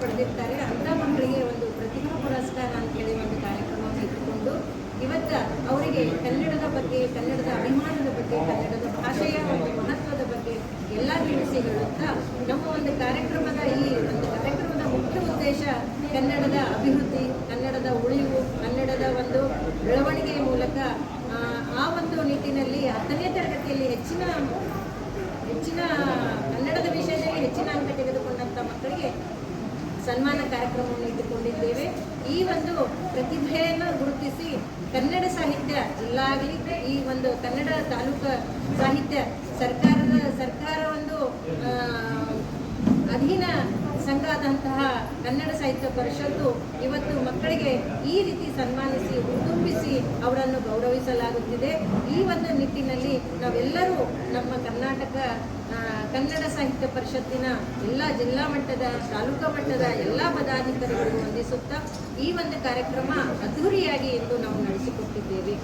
ಪಡೆದಿರ್ತಾರೆ ಅಂಥ ಮಕ್ಕಳಿಗೆ ಒಂದು ಪ್ರತಿಭಾ ಪುರಸ್ಕಾರ ಅಂತೇಳಿ ಒಂದು ಕಾರ್ಯಕ್ರಮವನ್ನು ಇಟ್ಟುಕೊಂಡು ಇವತ್ತು ಅವರಿಗೆ ಕನ್ನಡದ ಬಗ್ಗೆ, ಕನ್ನಡದ ಅಭಿಮಾನದ ಬಗ್ಗೆ, ಕನ್ನಡದ ಭಾಷೆಯ ಒಂದು ಮಹತ್ವದ ಬಗ್ಗೆ ಎಲ್ಲ ತಿಳಿಸಿ ಹೇಳುತ್ತಾ ನಮ್ಮ ಒಂದು ಕಾರ್ಯಕ್ರಮದ ಮುಖ್ಯ ಉದ್ದೇಶ ಕನ್ನಡದ ಅಭಿವೃದ್ಧಿ, ಕನ್ನಡದ ಉಳಿವು, ಕನ್ನಡದ ಒಂದು ಬೆಳವಣಿಗೆಯ ಮೂಲಕ ಆ ಒಂದು ನಿಟ್ಟಿನಲ್ಲಿ 10ನೇ ತರಗತಿಯಲ್ಲಿ ಹೆಚ್ಚಿನ ಕನ್ನಡದ ವಿಷಯದಲ್ಲಿ ಹೆಚ್ಚಿನ ಅಂಕ ತೆಗೆದುಕೊಂಡಂಥ ಮಕ್ಕಳಿಗೆ ಸನ್ಮಾನ ಕಾರ್ಯಕ್ರಮವನ್ನು ಇಟ್ಟುಕೊಂಡಿದ್ದೇವೆ. ಈ ಒಂದು ಪ್ರತಿಭೆಯನ್ನು ಗುರುತಿಸಿ ಕನ್ನಡ ಸಾಹಿತ್ಯ ಜಿಲ್ಲಾಗಲಿ, ಈ ಒಂದು ಕನ್ನಡ ತಾಲೂಕು ಸಾಹಿತ್ಯ ಸರ್ಕಾರ ಒಂದು ಅಧೀನ ಸಂಘ ಆದಂತಹ ಕನ್ನಡ ಸಾಹಿತ್ಯ ಪರಿಷತ್ತು ಇವತ್ತು ಮಕ್ಕಳಿಗೆ ಈ ರೀತಿ ಸನ್ಮಾನಿಸಿ ಹುರಿದುಂಬಿಸಿ ಅವರನ್ನು ಗೌರವಿಸಲಾಗುತ್ತಿದೆ. ಈ ಒಂದು ನಿಟ್ಟಿನಲ್ಲಿ ನಾವೆಲ್ಲರೂ ನಮ್ಮ ಕರ್ನಾಟಕ ಕನ್ನಡ ಸಾಹಿತ್ಯ ಪರಿಷತ್ತಿನ ಎಲ್ಲ ಜಿಲ್ಲಾ ಮಟ್ಟದ, ತಾಲೂಕಾ ಮಟ್ಟದ ಎಲ್ಲ ಪದಾಧಿಕಾರಿಗಳು ವಂದಿಸುತ್ತಾ ಈ ಒಂದು ಕಾರ್ಯಕ್ರಮ ಅದ್ಧೂರಿಯಾಗಿ ಎಂದು ನಾವು ನಡೆಸಿಕೊಟ್ಟಿದ್ದೇವೆ.